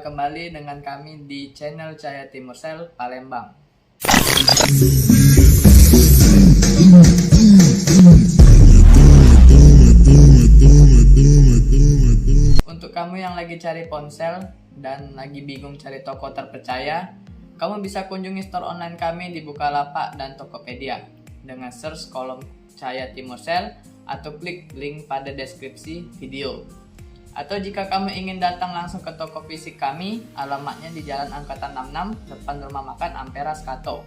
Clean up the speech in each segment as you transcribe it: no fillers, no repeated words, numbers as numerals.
kembali dengan kami di channel Cahaya Timursel Palembang. Untuk kamu yang lagi cari ponsel dan lagi bingung cari toko terpercaya, kamu bisa kunjungi store online kami di Bukalapak dan Tokopedia dengan search kolom Cahaya Timursel atau klik link pada deskripsi video. Atau jika kamu ingin datang langsung ke toko fisik kami, alamatnya di Jalan Angkatan 66, depan rumah makan Ampera Skato.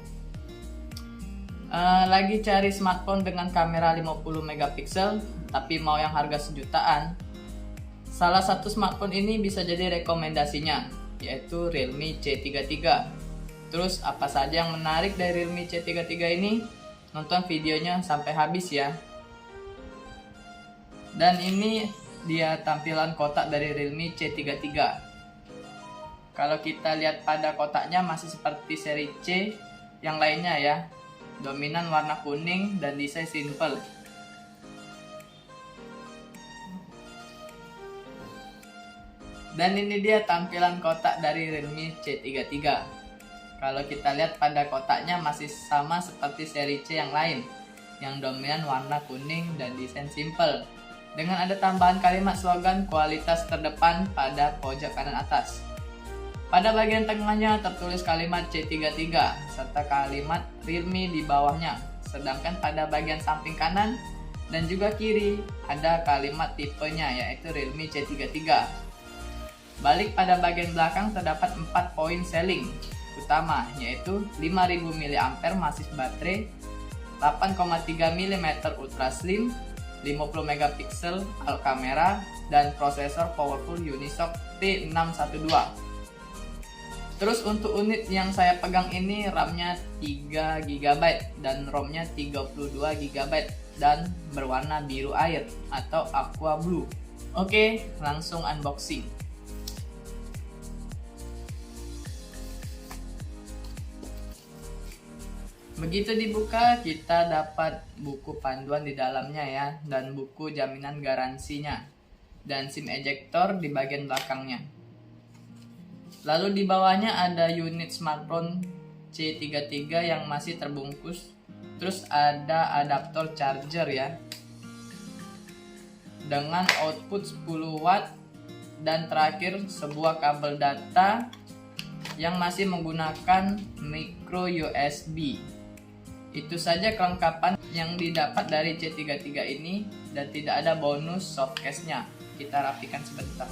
Lagi cari smartphone dengan kamera 50 megapiksel, tapi mau yang harga sejutaan? Salah satu smartphone ini bisa jadi rekomendasinya, yaitu Realme C33. Terus apa saja yang menarik dari Realme C33 ini? Nonton videonya sampai habis ya. Dan ini dia tampilan kotak dari Realme C33. Kalau kita lihat pada kotaknya masih seperti seri C yang lainnya ya. Dominan warna kuning dan desain simple. Dan ini dia tampilan kotak dari Realme C33. Kalau kita lihat pada kotaknya masih sama seperti seri C yang lain, yang dominan warna kuning dan desain simple, dengan ada tambahan kalimat slogan kualitas terdepan pada pojok kanan atas. Pada bagian tengahnya tertulis kalimat C33 serta kalimat Realme di bawahnya. Sedangkan pada bagian samping kanan dan juga kiri ada kalimat tipenya, yaitu Realme C33. Balik pada bagian belakang terdapat 4 poin selling utama, yaitu 5000 mAh masis baterai, 8,3 mm ultra slim, 50 megapiksel alt kamera, dan prosesor powerful Unisoc T612. Terus untuk unit yang saya pegang ini RAM-nya 3 GB dan ROM-nya 32 GB dan berwarna biru air atau aqua blue. Oke, langsung unboxing. Begitu dibuka, kita dapat buku panduan di dalamnya ya, dan buku jaminan garansinya, dan SIM ejector di bagian belakangnya. Lalu di bawahnya ada unit smartphone C33 yang masih terbungkus. Terus ada adaptor charger ya, dengan output 10 watt, dan terakhir sebuah kabel data yang masih menggunakan micro USB. Itu saja kelengkapan yang didapat dari C33 ini, dan tidak ada bonus soft case-nya. Kita rapikan sebentar.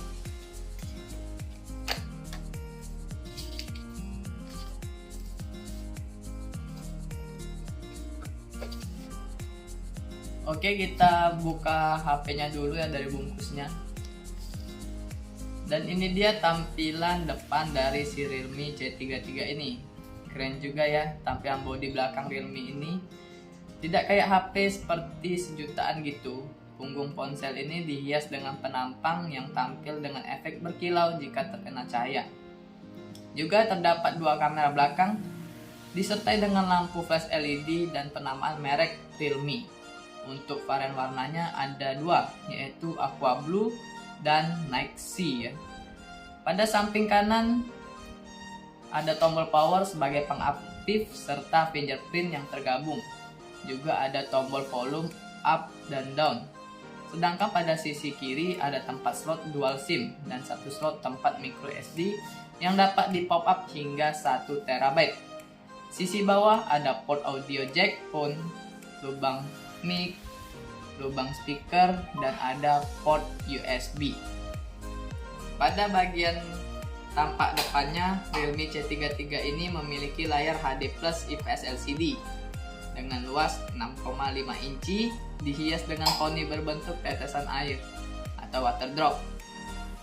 Oke, kita buka HP-nya dulu ya dari bungkusnya. Dan ini dia tampilan depan dari si Realme C33 ini. Keren juga ya tampilan bodi belakang Realme ini. Tidak kayak HP seperti sejutaan gitu. Punggung ponsel ini dihias dengan penampang yang tampil dengan efek berkilau jika terkena cahaya. Juga terdapat 2 kamera belakang disertai dengan lampu flash LED dan penamaan merek Realme. Untuk varian warnanya ada 2, yaitu aqua blue dan night sea ya. Pada samping kanan ada tombol power sebagai pengaktif serta fingerprint yang tergabung. Juga ada tombol volume up dan down. Sedangkan pada sisi kiri ada tempat slot dual SIM dan 1 slot tempat micro SD yang dapat di pop up hingga 1 TB. Sisi bawah ada port audio jack, phone, lubang mic, lubang speaker, dan ada port USB. Pada bagian tampak depannya, Realme C33 ini memiliki layar HD Plus IPS LCD dengan luas 6,5 inci, dihias dengan poni berbentuk tetesan air atau water drop.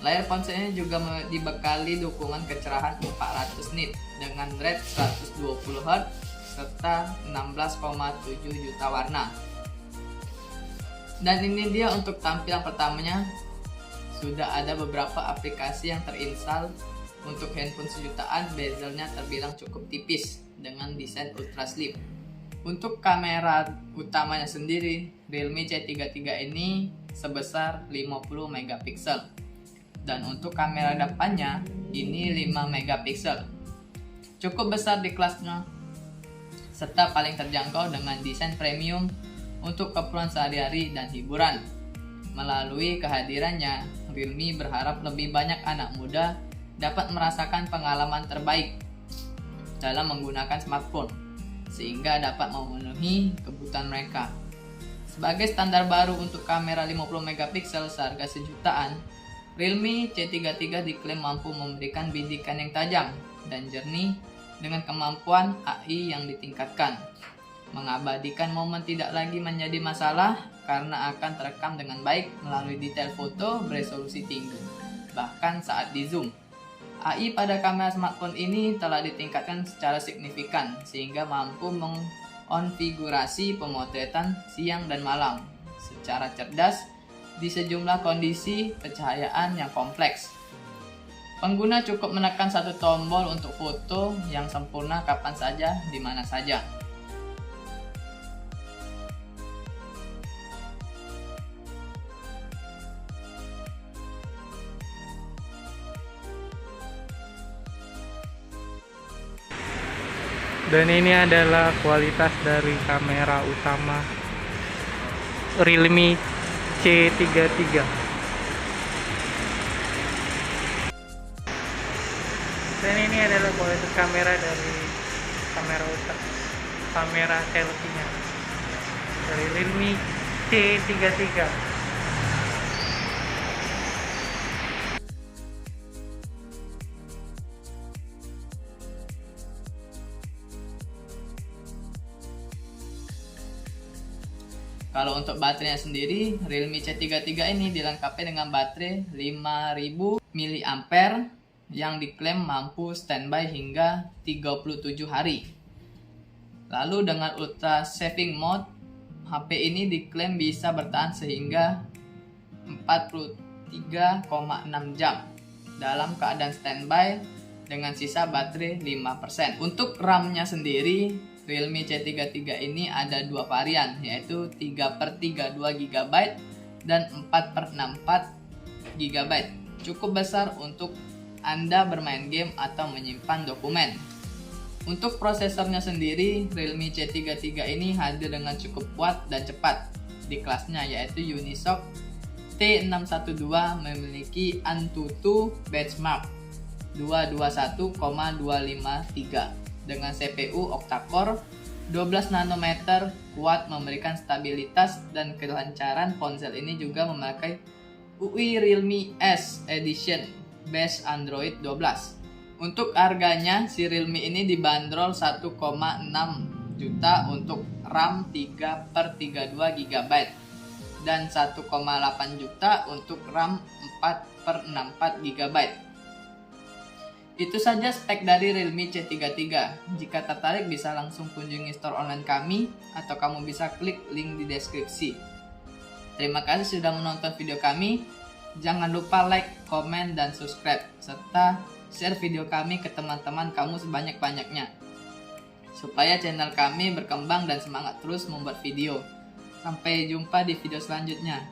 Layar ponsel ini juga dibekali dukungan kecerahan 400 nit dengan red 120 Hz serta 16,7 juta warna. Dan ini dia untuk tampilan pertamanya. Sudah ada beberapa aplikasi yang terinstall. Untuk handphone sejutaan, bezelnya terbilang cukup tipis dengan desain ultra slim. Untuk kamera utamanya sendiri, Realme C33 ini sebesar 50 megapiksel. Dan untuk kamera depannya ini 5 megapiksel. Cukup besar di kelasnya serta paling terjangkau dengan desain premium untuk keperluan sehari-hari dan hiburan. Melalui kehadirannya, Realme berharap lebih banyak anak muda dapat merasakan pengalaman terbaik dalam menggunakan smartphone, sehingga dapat memenuhi kebutuhan mereka. Sebagai standar baru untuk kamera 50 megapiksel seharga sejutaan, Realme C33 diklaim mampu memberikan bidikan yang tajam dan jernih dengan kemampuan AI yang ditingkatkan. Mengabadikan momen tidak lagi menjadi masalah karena akan terekam dengan baik melalui detail foto beresolusi tinggi, bahkan saat di zoom. AI pada kamera smartphone ini telah ditingkatkan secara signifikan sehingga mampu mengkonfigurasi pemotretan siang dan malam secara cerdas di sejumlah kondisi pencahayaan yang kompleks. Pengguna cukup menekan satu tombol untuk foto yang sempurna kapan saja, di mana saja. Dan ini adalah kualitas dari kamera utama Realme C33. Dan ini adalah kualitas kamera dari kamera selfie-nya dari Realme C33. Kalau untuk baterainya sendiri, Realme C33 ini dilengkapi dengan baterai 5000 mAh yang diklaim mampu standby hingga 37 hari. Lalu dengan ultra saving mode, HP ini diklaim bisa bertahan sehingga 43,6 jam dalam keadaan standby dengan sisa baterai 5%. Untuk RAM-nya sendiri, Realme C33 ini ada dua varian, yaitu 3/32 GB dan 4/64 GB. Cukup besar untuk Anda bermain game atau menyimpan dokumen. Untuk prosesornya sendiri, Realme C33 ini hadir dengan cukup kuat dan cepat di kelasnya, yaitu Unisoc T612 memiliki AnTuTu benchmark 221,253 dengan CPU octa-core 12 nanometer, kuat memberikan stabilitas dan kelancaran. Ponsel ini juga memakai UI Realme S Edition base Android 12. Untuk harganya, si Realme ini dibanderol 1,6 juta untuk RAM 3/32 GB dan 1,8 juta untuk RAM 4/64 GB. Itu saja spek dari Realme C33. Jika tertarik bisa langsung kunjungi store online kami atau kamu bisa klik link di deskripsi. Terima kasih sudah menonton video kami. Jangan lupa like, komen, dan subscribe serta share video kami ke teman-teman kamu sebanyak-banyaknya supaya channel kami berkembang dan semangat terus membuat video. Sampai jumpa di video selanjutnya.